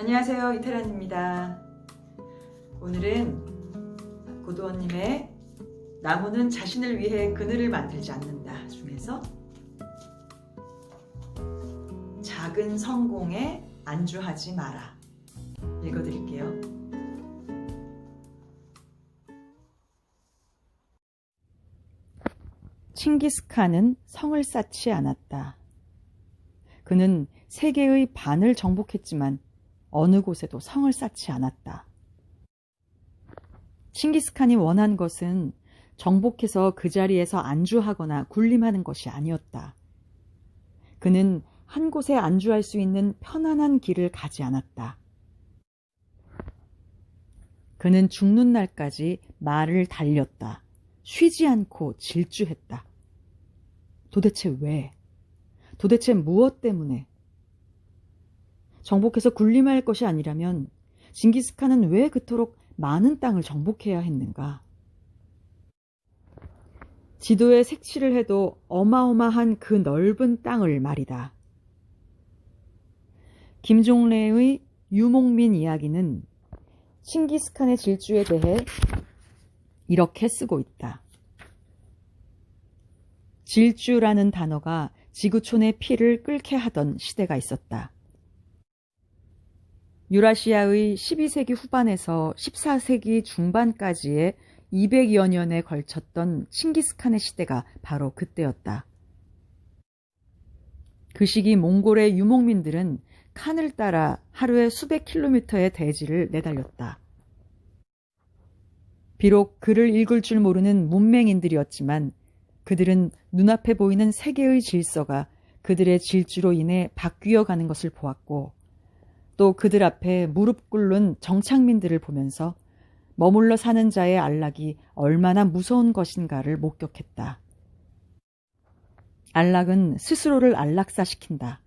안녕하세요, 이태란입니다. 오늘은 고도원님의 나무는 자신을 위해 그늘을 만들지 않는다 중에서 작은 성공에 안주하지 마라 읽어드릴게요. 칭기스칸은 성을 쌓지 않았다. 그는 세계의 반을 정복했지만 어느 곳에도 성을 쌓지 않았다. 칭기스칸이 원한 것은 정복해서 그 자리에서 안주하거나 군림하는 것이 아니었다. 그는 한 곳에 안주할 수 있는 편안한 길을 가지 않았다. 그는 죽는 날까지 말을 달렸다. 쉬지 않고 질주했다. 도대체 왜? 도대체 무엇 때문에? 정복해서 군림할 것이 아니라면 징기스칸은 왜 그토록 많은 땅을 정복해야 했는가? 지도에 색칠을 해도 어마어마한 그 넓은 땅을 말이다. 김종래의 유목민 이야기는 칭기스칸의 질주에 대해 이렇게 쓰고 있다. 질주라는 단어가 지구촌의 피를 끓게 하던 시대가 있었다. 유라시아의 12세기 후반에서 14세기 중반까지의 200여 년에 걸쳤던 칭기스칸의 시대가 바로 그때였다. 그 시기 몽골의 유목민들은 칸을 따라 하루에 수백 킬로미터의 대지를 내달렸다. 비록 글을 읽을 줄 모르는 문맹인들이었지만 그들은 눈앞에 보이는 세계의 질서가 그들의 질주로 인해 바뀌어 가는 것을 보았고 또 그들 앞에 무릎 꿇는 정착민들을 보면서 머물러 사는 자의 안락이 얼마나 무서운 것인가를 목격했다. 안락은 스스로를 안락사시킨다.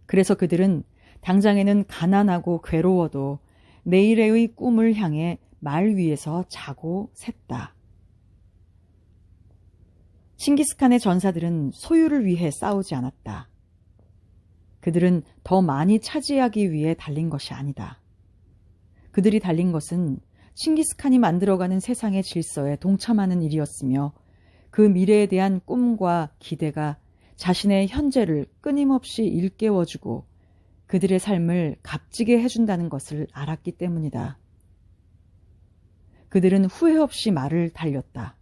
그래서 그들은 당장에는 가난하고 괴로워도 내일의 꿈을 향해 말 위에서 자고 샜다. 칭기스칸의 전사들은 소유를 위해 싸우지 않았다. 그들은 더 많이 차지하기 위해 달린 것이 아니다. 그들이 달린 것은 칭기스칸이 만들어가는 세상의 질서에 동참하는 일이었으며 그 미래에 대한 꿈과 기대가 자신의 현재를 끊임없이 일깨워주고 그들의 삶을 값지게 해준다는 것을 알았기 때문이다. 그들은 후회 없이 말을 달렸다.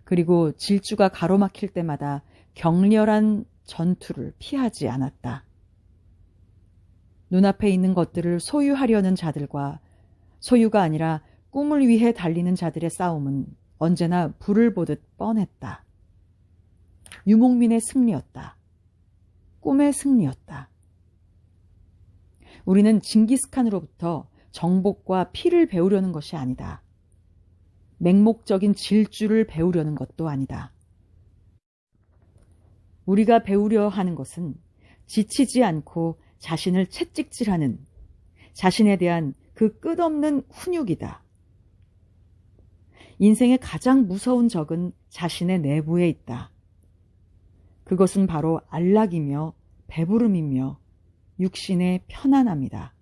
그리고 질주가 가로막힐 때마다 격렬한 전투를 피하지 않았다. 눈앞에 있는 것들을 소유하려는 자들과 소유가 아니라 꿈을 위해 달리는 자들의 싸움은 언제나 불을 보듯 뻔했다. 유목민의 승리였다. 꿈의 승리였다. 우리는 징기스칸으로부터 정복과 피를 배우려는 것이 아니다. 맹목적인 질주를 배우려는 것도 아니다. 우리가 배우려 하는 것은 지치지 않고 자신을 채찍질하는 자신에 대한 그 끝없는 훈육이다. 인생의 가장 무서운 적은 자신의 내부에 있다. 그것은 바로 안락이며 배부름이며 육신의 편안함이다.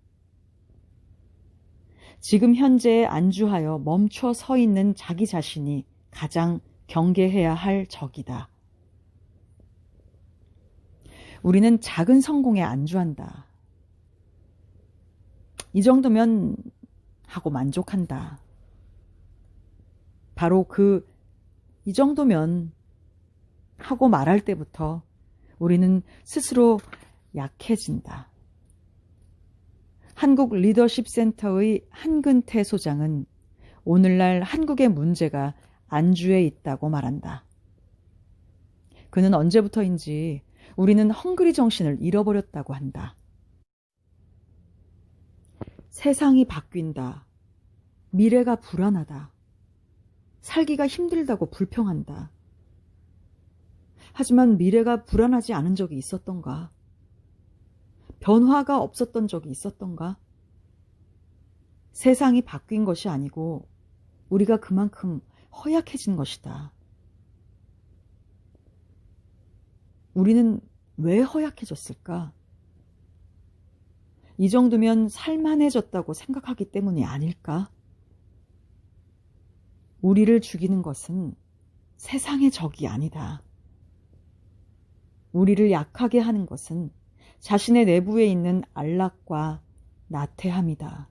지금 현재에 안주하여 멈춰 서 있는 자기 자신이 가장 경계해야 할 적이다. 우리는 작은 성공에 안주한다. 이 정도면 하고 만족한다. 바로 이 정도면 하고 말할 때부터 우리는 스스로 약해진다. 한국 리더십 센터의 한근태 소장은 오늘날 한국의 문제가 안주에 있다고 말한다. 그는 언제부터인지 우리는 헝그리 정신을 잃어버렸다고 한다. 세상이 바뀐다. 미래가 불안하다. 살기가 힘들다고 불평한다. 하지만 미래가 불안하지 않은 적이 있었던가? 변화가 없었던 적이 있었던가? 세상이 바뀐 것이 아니고 우리가 그만큼 허약해진 것이다. 우리는 왜 허약해졌을까? 이 정도면 살만해졌다고 생각하기 때문이 아닐까? 우리를 죽이는 것은 세상의 적이 아니다. 우리를 약하게 하는 것은 자신의 내부에 있는 안락과 나태함이다.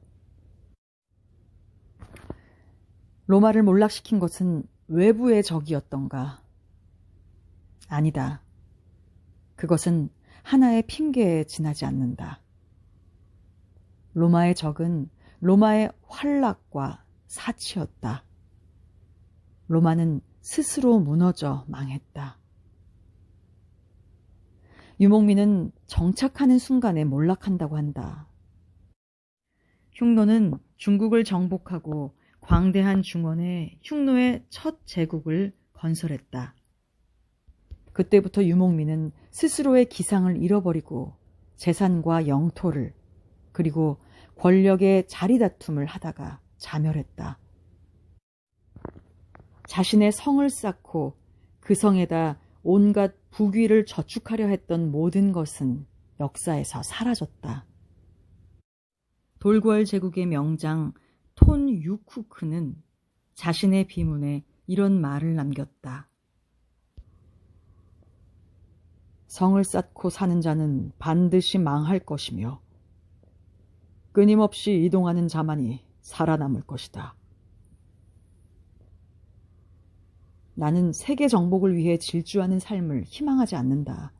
로마를 몰락시킨 것은 외부의 적이었던가? 아니다. 그것은 하나의 핑계에 지나지 않는다. 로마의 적은 로마의 활락과 사치였다. 로마는 스스로 무너져 망했다. 유목민은 정착하는 순간에 몰락한다고 한다. 흉노는 중국을 정복하고 광대한 중원에 흉노의 첫 제국을 건설했다. 그때부터 유목민은 스스로의 기상을 잃어버리고 재산과 영토를 그리고 권력의 자리다툼을 하다가 자멸했다. 자신의 성을 쌓고 그 성에다 온갖 부귀를 저축하려 했던 모든 것은 역사에서 사라졌다. 돌궐 제국의 명장 톤 유쿠크는 자신의 비문에 이런 말을 남겼다. 성을 쌓고 사는 자는 반드시 망할 것이며 끊임없이 이동하는 자만이 살아남을 것이다. 나는 세계 정복을 위해 질주하는 삶을 희망하지 않는다.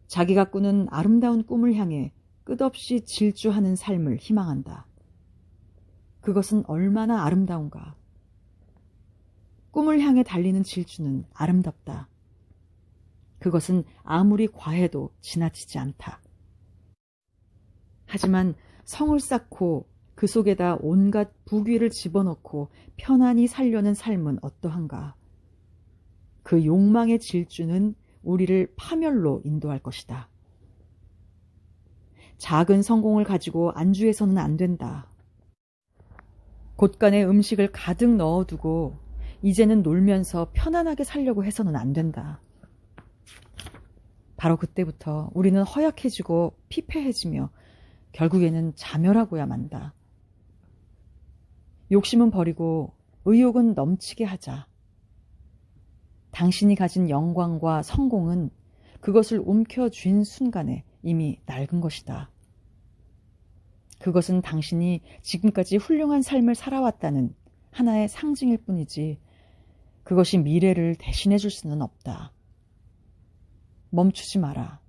자기가 꾸는 아름다운 꿈을 향해 끝없이 질주하는 삶을 희망한다. 그것은 얼마나 아름다운가. 꿈을 향해 달리는 질주는 아름답다. 그것은 아무리 과해도 지나치지 않다. 하지만 성을 쌓고 그 속에다 온갖 부귀를 집어넣고 편안히 살려는 삶은 어떠한가? 그 욕망의 질주는 우리를 파멸로 인도할 것이다. 작은 성공을 가지고 안주해서는 안 된다. 곳간에 음식을 가득 넣어두고 이제는 놀면서 편안하게 살려고 해서는 안 된다. 바로 그때부터 우리는 허약해지고 피폐해지며 결국에는 자멸하고야 만다. 욕심은 버리고 의욕은 넘치게 하자. 당신이 가진 영광과 성공은 그것을 움켜쥔 순간에 이미 낡은 것이다. 그것은 당신이 지금까지 훌륭한 삶을 살아왔다는 하나의 상징일 뿐이지 그것이 미래를 대신해 줄 수는 없다. 멈추지 마라.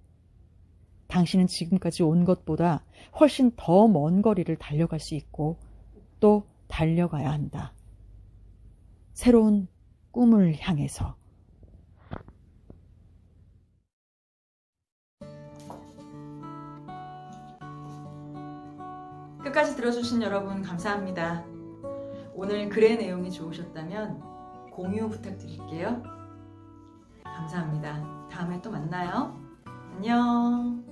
당신은 지금까지 온 것보다 훨씬 더 먼 거리를 달려갈 수 있고 또 달려가야 한다. 새로운 꿈을 향해서. 끝까지 들어주신 여러분 감사합니다. 오늘 글의 내용이 좋으셨다면 공유 부탁드릴게요. 감사합니다. 다음에 또 만나요. 안녕.